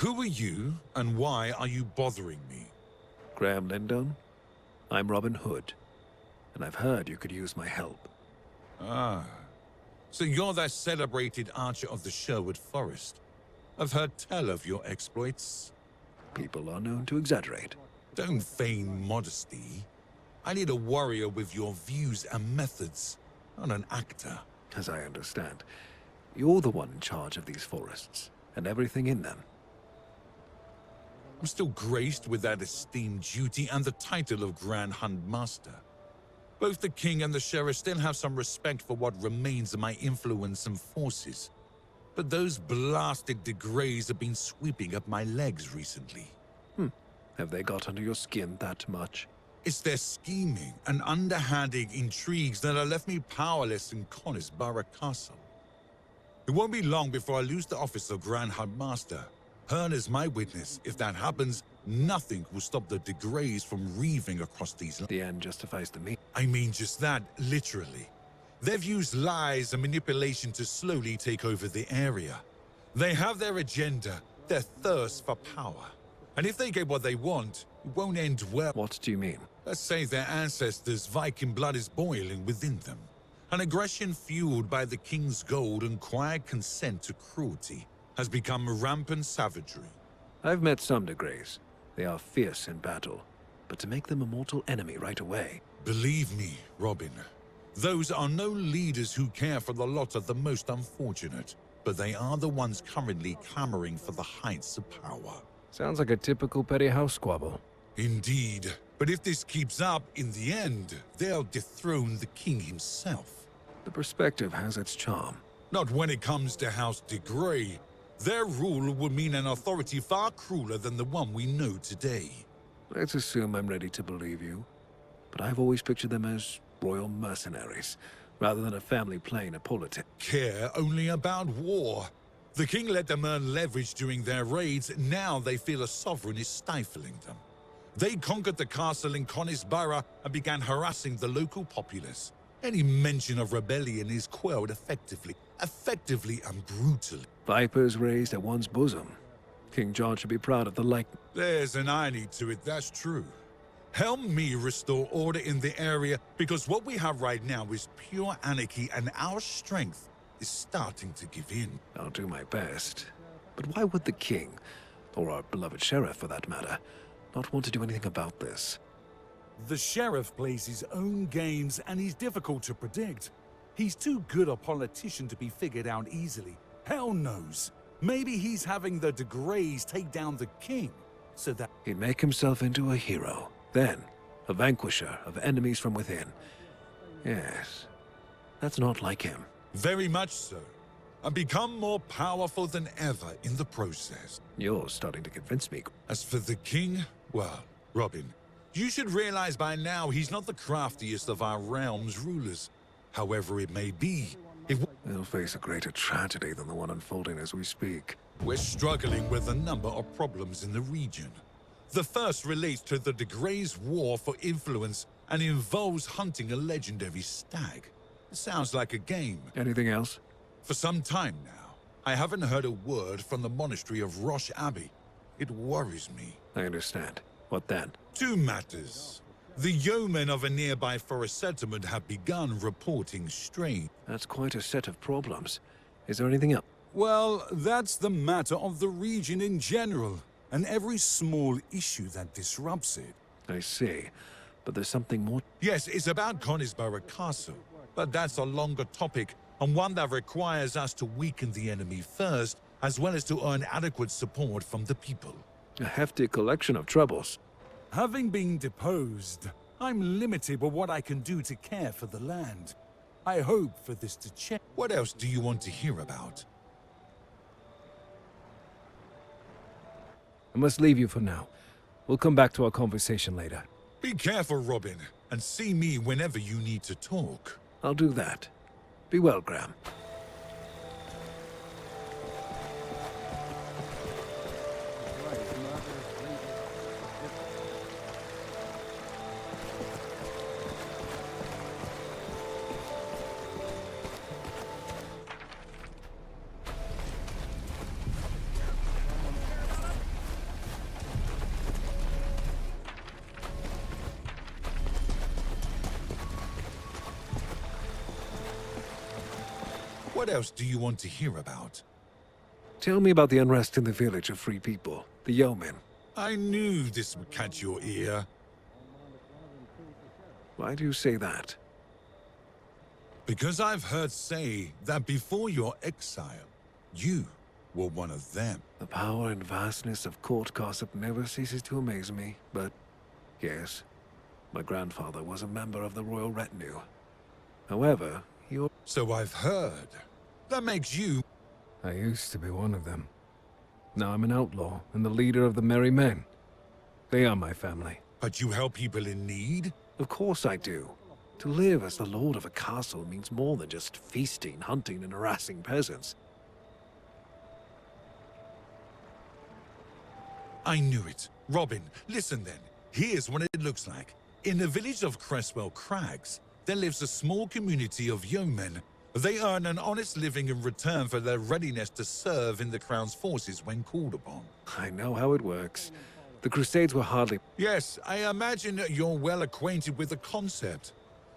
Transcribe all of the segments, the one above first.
Who are you, and why are you bothering me? Graham Lindone? I'm Robin Hood, and I've heard you could use my help. Ah, so you're that celebrated archer of the Sherwood forest. I've heard tell of your exploits. People are known to exaggerate. Don't feign modesty. I need a warrior with your views and methods, not an actor. As I understand, you're the one in charge of these forests, and everything in them. I'm still graced with that esteemed duty and the title of Grand Hunt Master. Both the king and the sheriff still have some respect for what remains of my influence and forces. But those blasted degrays have been sweeping up my legs recently. Have they got under your skin that much? It's their scheming and underhanded intrigues that have left me powerless in Conisborough Castle. It won't be long before I lose the office of Grand Hunt Master. Hearn is my witness. If that happens, nothing will stop the degrays from reaving across these lands. The end justifies the means. I mean just that, literally. They've used lies and manipulation to slowly take over the area. They have their agenda, their thirst for power. And if they get what they want, it won't end well. What do you mean? Let's say their ancestors' Viking blood is boiling within them. An aggression fueled by the king's gold and quiet consent to cruelty has become rampant savagery. I've met some degrays. They are fierce in battle, but to make them a mortal enemy right away. Believe me, Robin, those are no leaders who care for the lot of the most unfortunate, but they are the ones currently clamoring for the heights of power. Sounds like a typical petty house squabble. Indeed, but if this keeps up, in the end, they'll dethrone the king himself. The perspective has its charm. Not when it comes to House de Grey. Their rule would mean an authority far crueler than the one we know today. Let's assume I'm ready to believe you. But I've always pictured them as royal mercenaries, rather than a family playing a politic. Care only about war. The king let them earn leverage during their raids. Now they feel a sovereign is stifling them. They conquered the castle in Conisborough and began harassing the local populace. Any mention of rebellion is quelled effectively and brutally. Vipers raised at one's bosom. King John should be proud of the like. There's an irony to it, that's true. Help me restore order in the area, because what we have right now is pure anarchy and our strength is starting to give in. I'll do my best. But why would the king, or our beloved sheriff for that matter, not want to do anything about this? The sheriff plays his own games and he's difficult to predict. He's too good a politician to be figured out easily. Hell knows. Maybe he's having the degrays take down the king, so that He'd make himself into a hero. Then, a vanquisher of enemies from within. Yes, that's not like him. Very much so. And become more powerful than ever in the process. You're starting to convince me. As for the king, well, Robin, you should realize by now he's not the craftiest of our realm's rulers. However it may be, if They'll face a greater tragedy than the one unfolding as we speak. we're struggling with a number of problems in the region. The first relates to the degrays' war for influence and involves hunting a legendary stag. It sounds like a game. Anything else? For some time now, I haven't heard a word from the monastery of Roche Abbey. It worries me. I understand. What then? Two matters. The yeomen of a nearby forest settlement have begun reporting strange. That's quite a set of problems. Is there anything else? well, that's the matter of the region in general, and every small issue that disrupts it. I see. But there's something more. Yes, it's about Conisborough Castle, but that's a longer topic, and one that requires us to weaken the enemy first, as well as to earn adequate support from the people. A hefty collection of troubles. Having been deposed, I'm limited with what I can do to care for the land. I hope for this to change. What else do you want to hear about? I must leave you for now. We'll come back to our conversation later. Be careful, Robin, and see me whenever you need to talk. I'll do that. Be well, Graham. What else do you want to hear about? Tell me about the unrest in the village of free people, the yeomen. I knew this would catch your ear. Why do you say that? Because I've heard say that before your exile, you were one of them. The power and vastness of court gossip never ceases to amaze me, but yes, my grandfather was a member of the royal retinue. However, So I've heard. That makes you... I used to be one of them. Now I'm an outlaw and the leader of the Merry Men. They are my family. But you help people in need? Of course I do. To live as the lord of a castle means more than just feasting, hunting, and harassing peasants. I knew it. Robin, listen then. Here's what it looks like. In the village of Cresswell Crags, there lives a small community of yeomen. They earn an honest living in return for their readiness to serve in the Crown's forces when called upon. I know how it works. The Crusades were hardly... Yes, I imagine you're well acquainted with the concept.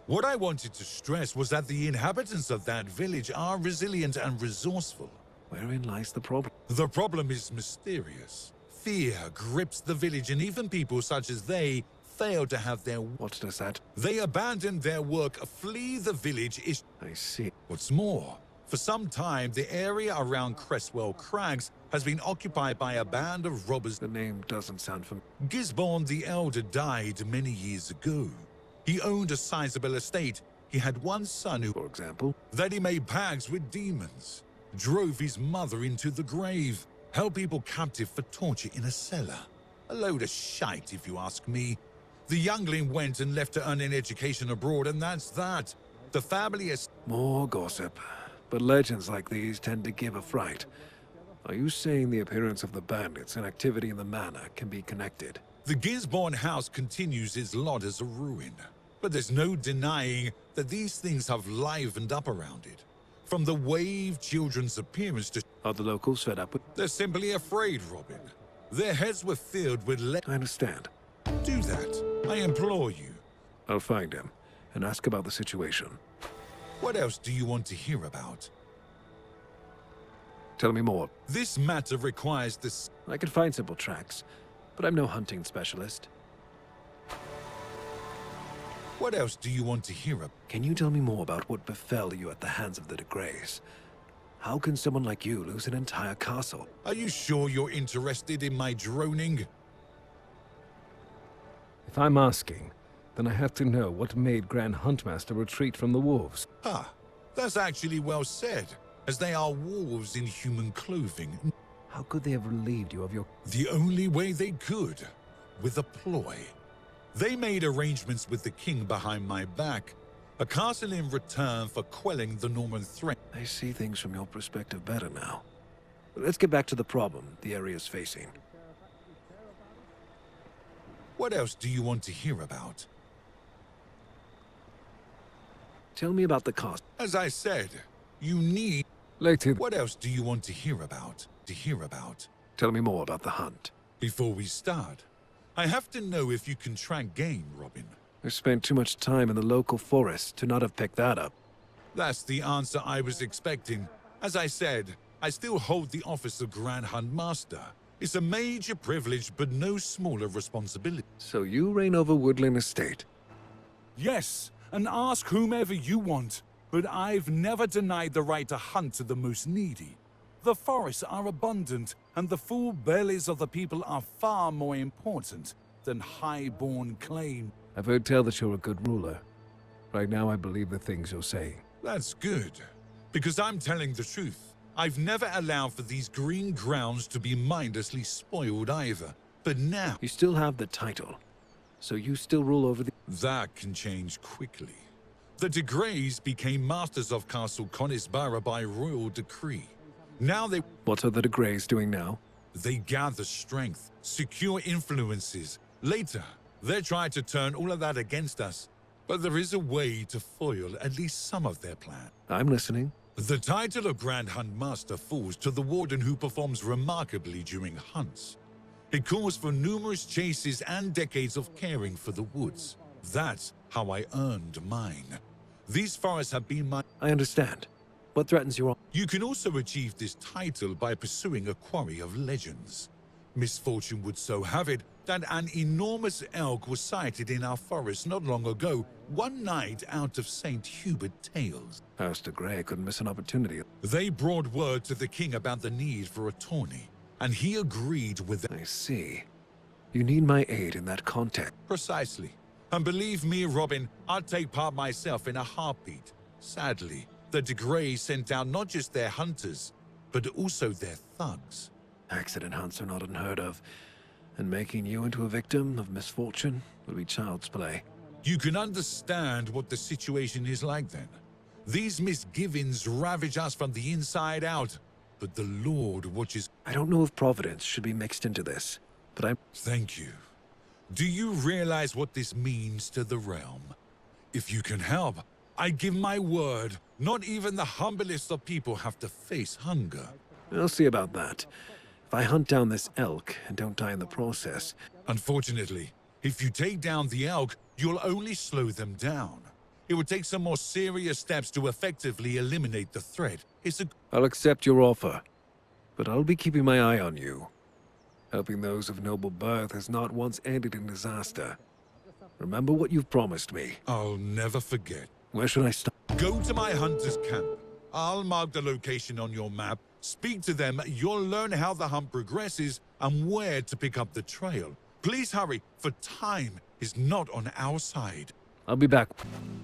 What I wanted to stress was that the inhabitants of that village are resilient and resourceful. Wherein lies the problem? The problem is mysterious. Fear grips the village, and even people such as they fail to have their... What does that... They abandon their work, flee the village. I see. What's more, for some time, the area around Cresswell Crags has been occupied by a band of robbers. The name doesn't sound familiar. Gisborne the Elder died many years ago. He owned a sizable estate. He had one son who, For example? that he made pags with demons, drove his mother into the grave, held people captive for torture in a cellar. A load of shite, if you ask me. The youngling went and left to earn an education abroad, and that's that. The family is... More gossip. But legends like these tend to give a fright. Are you saying the appearance of the bandits and activity in the manor can be connected? The Gisborne house continues its lot as a ruin. But there's no denying that these things have livened up around it. From the Wave children's appearance to... Are the locals fed up with... They're simply afraid, Robin. Their heads were filled with I understand. Do that. I implore you. I'll find him and ask about the situation. What else do you want to hear about? Tell me more. This matter requires this... I can find simple tracks, but I'm no hunting specialist. What else do you want to hear about? Can you tell me more about what befell you at the hands of the de Greys? How can someone like you lose an entire castle? Are you sure you're interested in my droning? If I'm asking, then I have to know what made Grand Huntmaster retreat from the wolves. Ah, that's actually well said, as they are wolves in human clothing. How could they have relieved you of your... The only way they could, with a ploy. They made arrangements with the king behind my back, a castle in return for quelling the Norman threat. I see things from your perspective better now. But let's get back to the problem the area's facing. What else do you want to hear about? Tell me about the cost. As I said, you need... Later... What else do you want to hear about? Tell me more about the hunt. Before we start, I have to know if you can track game, Robin. I spent too much time in the local forest to not have picked that up. That's the answer I was expecting. As I said, I still hold the office of Grand Hunt Master. It's a major privilege, but no smaller responsibility. So you reign over Woodland Estate? Yes, and ask whomever you want. But I've never denied the right to hunt to the most needy. The forests are abundant, and the full bellies of the people are far more important than high-born claim. I've heard tell that you're a good ruler. Right now I believe the things you're saying. That's good, because I'm telling the truth. I've never allowed for these green grounds to be mindlessly spoiled either. But now... You still have the title, so you still rule over the... That can change quickly. The de Greys became masters of Castle Conisbara by royal decree. Now they... What are the de Greys doing now? They gather strength, secure influences. Later, they try to turn all of that against us. But there is a way to foil at least some of their plan. I'm listening. The title of Grand Hunt Master falls to the warden who performs remarkably during hunts. It calls for numerous chases and decades of caring for the woods. That's how I earned mine. These forests have been my... I understand. What threatens your... You can also achieve this title by pursuing a quarry of legends. Misfortune would so have it that an enormous elk was sighted in our forest not long ago, one night out of St. Hubert Tales. House de Grey couldn't miss an opportunity. They brought word to the king about the need for a tourney, and he agreed with them. I see. You need my aid in that context. Precisely. And believe me, Robin, I'd take part myself in a heartbeat. Sadly, the de Grey sent out not just their hunters, but also their thugs. Accident hunts are not unheard of, and making you into a victim of misfortune would be child's play. You can understand what the situation is like then. These misgivings ravage us from the inside out, but the Lord watches. I don't know if Providence should be mixed into this, but I'm... Thank you. Do you realize what this means to the realm? If you can help, I give my word, not even the humblest of people have to face hunger. I'll see about that. If I hunt down this elk and don't die in the process... Unfortunately, if you take down the elk, you'll only slow them down. It would take some more serious steps to effectively eliminate the threat. I'll accept your offer, but I'll be keeping my eye on you. Helping those of noble birth has not once ended in disaster. Remember what you've promised me. I'll never forget. Where should I start? Go to my hunter's camp. I'll mark the location on your map. Speak to them, you'll learn how the hunt progresses and where to pick up the trail. Please hurry, for time is not on our side. I'll be back.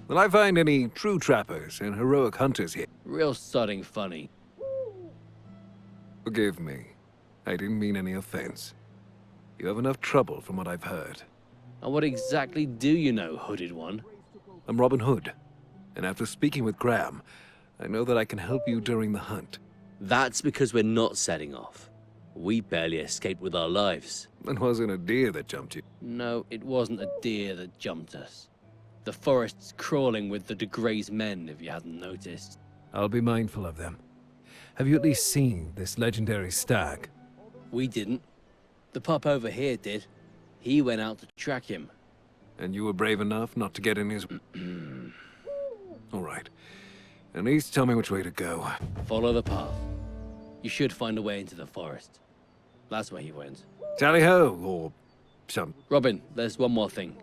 Will I find any true trappers and heroic hunters here? Real sodding funny. Forgive me. I didn't mean any offense. You have enough trouble from what I've heard. And what exactly do you know, Hooded One? I'm Robin Hood, and after speaking with Graham, I know that I can help you during the hunt. That's because we're not setting off. We barely escaped with our lives. It wasn't a deer that jumped you. No, it wasn't a deer that jumped us. The forest's crawling with the de Grey's men, if you hadn't noticed. I'll be mindful of them. Have you at least seen this legendary stag? We didn't. The pup over here did. He went out to track him. And you were brave enough not to get in his... All right. At least tell me which way to go. Follow the path. You should find a way into the forest. That's where he went. Tally-ho, or some... Robin, there's one more thing.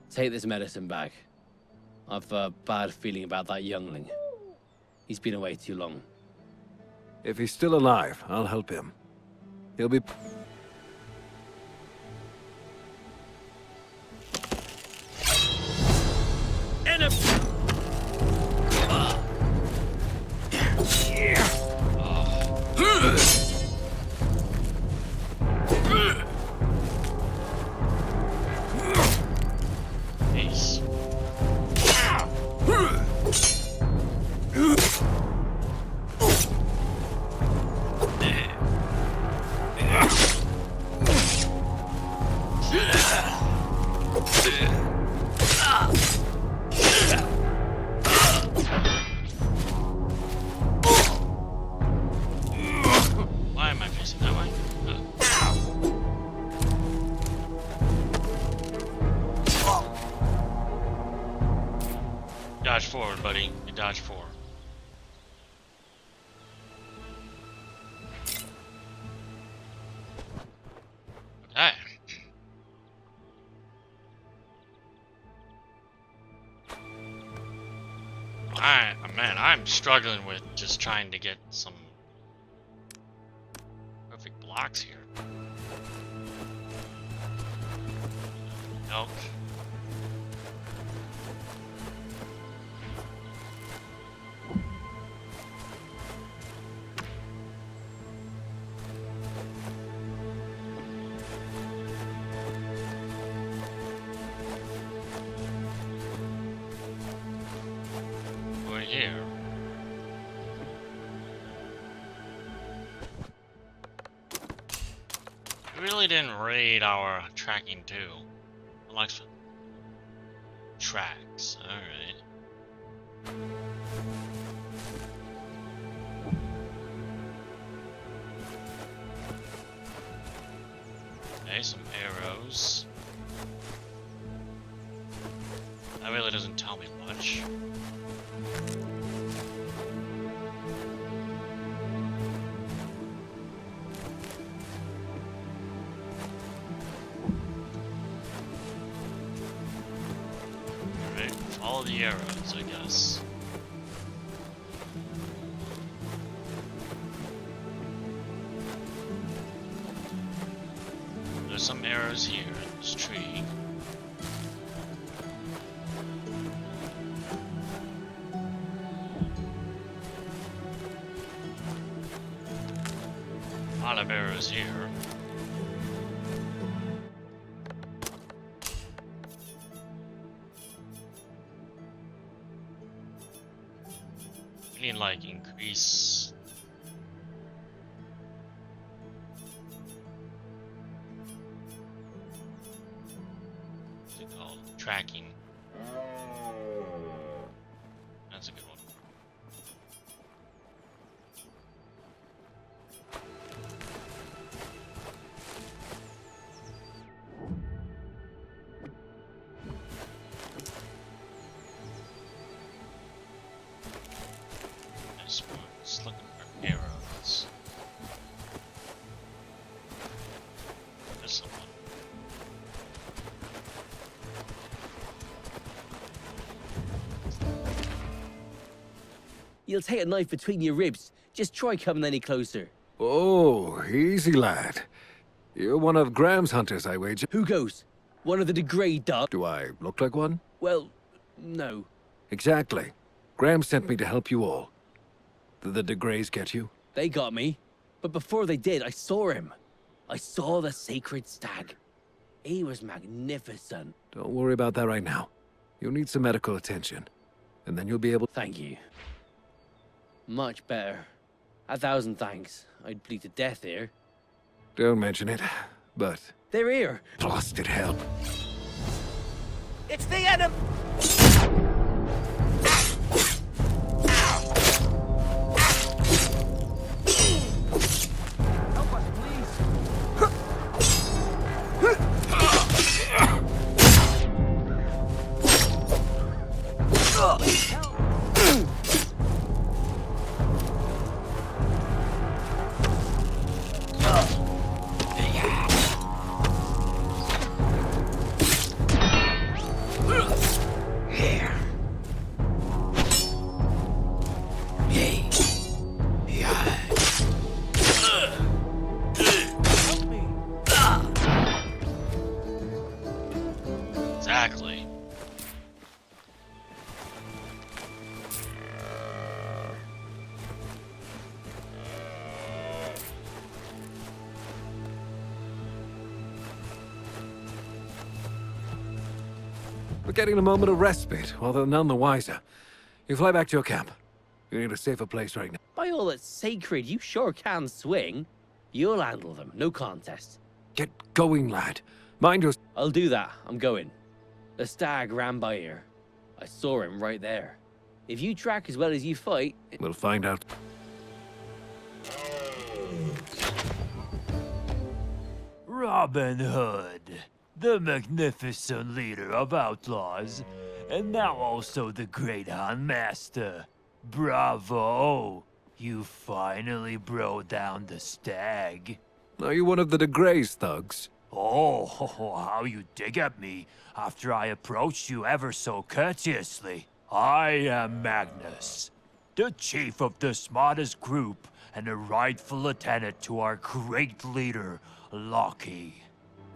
Take this medicine back. I've a bad feeling about that youngling. He's been away too long. If he's still alive, I'll help him. He'll be... Why am I facing that way? Dodge forward, buddy. You dodge forward. Okay. Man, I'm struggling with just trying to get some perfect blocks here. Elk. Right here. We really didn't raid our tracking too. Like tracks, alright. Okay, some arrows. That really doesn't tell me much. arrows, I guess. There's some arrows here in this tree. A lot of arrows here. We need like increase. What's it called? Tracking. That's a good one. Just looking for arrows. There's someone. You'll take a knife between your ribs. Just try coming any closer. Oh, easy, lad. You're one of Graham's hunters, I wager. Who goes? One of the degrade dog? Do I look like one? Well, no. Exactly. Graham sent me to help you all. Did the de Greys get you? They got me. But before they did, I saw him. I saw the sacred stag. He was magnificent. Don't worry about that right now. You'll need some medical attention. And then you'll be able... Thank you. Much better. 1,000 thanks. I'd bleed to death here. Don't mention it, but... They're here. Blasted help. It's the enemy! Help us, please. Exactly. We're getting a moment of respite, while they're none the wiser. You fly back to your camp. You need a safer place right now. By all that's sacred, you sure can swing. You'll handle them, no contest. Get going, lad. Mind your... I'll do that, I'm going. The stag ran by here. I saw him right there. If you track as well as you fight... We'll find out. Robin Hood, the magnificent leader of outlaws, and now also the great hunt master. Bravo! You finally brought down the stag. Are you one of the de Greys thugs? Oh, how you dig at me after I approached you ever so courteously. I am Magnus, the chief of the smartest group and a rightful lieutenant to our great leader, Lockie.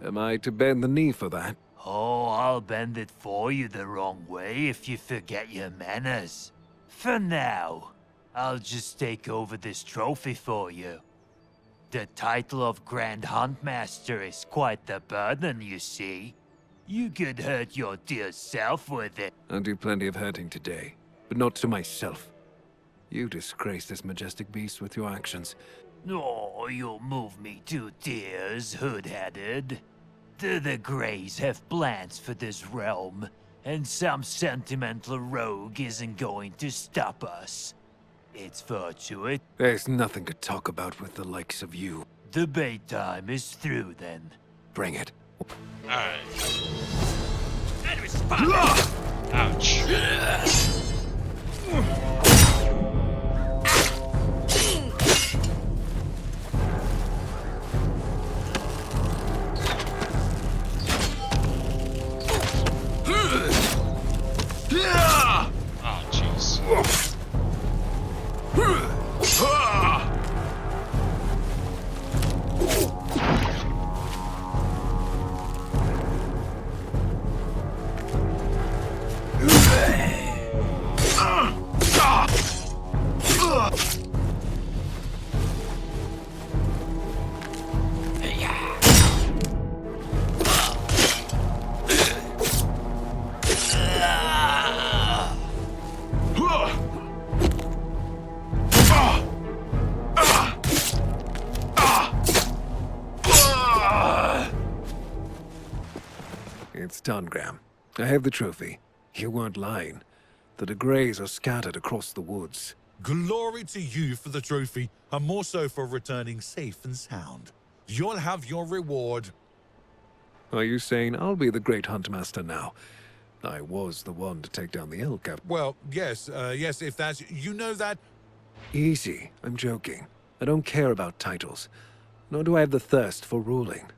Am I to bend the knee for that? Oh, I'll bend it for you the wrong way if you forget your manners. For now, I'll just take over this trophy for you. The title of Grand Huntmaster is quite the burden, you see. You could hurt your dear self with it. I'll do plenty of hurting today, but not to myself. You disgrace this majestic beast with your actions. Oh, you'll move me to tears, hood-headed. The Greys have plans for this realm, and some sentimental rogue isn't going to stop us. It's fortunate. There's nothing to talk about with the likes of you. Debate time is through, then. Bring it. Alright. Ouch. It's done, Graham. I have the trophy. You weren't lying. The de Greys are scattered across the woods. Glory to you for the trophy, and more so for returning safe and sound. You'll have your reward. Are you saying I'll be the great huntmaster now? I was the one to take down the elk. Well, yes, yes, if that's... You know that... Easy. I'm joking. I don't care about titles. Nor do I have the thirst for ruling.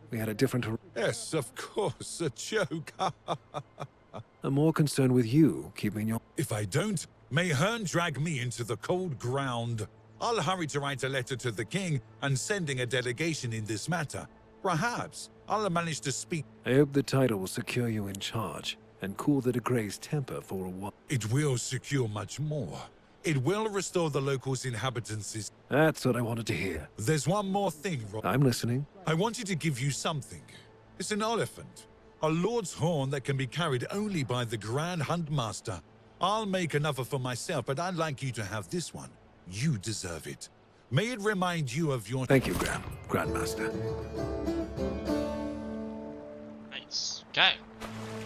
We had a different... Yes, of course, a joke. I'm more concerned with you keeping your... If I don't, may Hearn drag me into the cold ground. I'll hurry to write a letter to the king and sending a delegation in this matter. Perhaps I'll manage to speak... I hope the title will secure you in charge and cool the de Grey's temper for a while. It will secure much more. It will restore the locals' inhabitants'... That's what I wanted to hear. There's one more thing, Rob. I'm listening. I wanted to give you something. It's an elephant. A lord's horn that can be carried only by the Grand Huntmaster. I'll make another for myself, but I'd like you to have this one. You deserve it. May it remind you of your... Thank you, Grandmaster. Nice. Okay.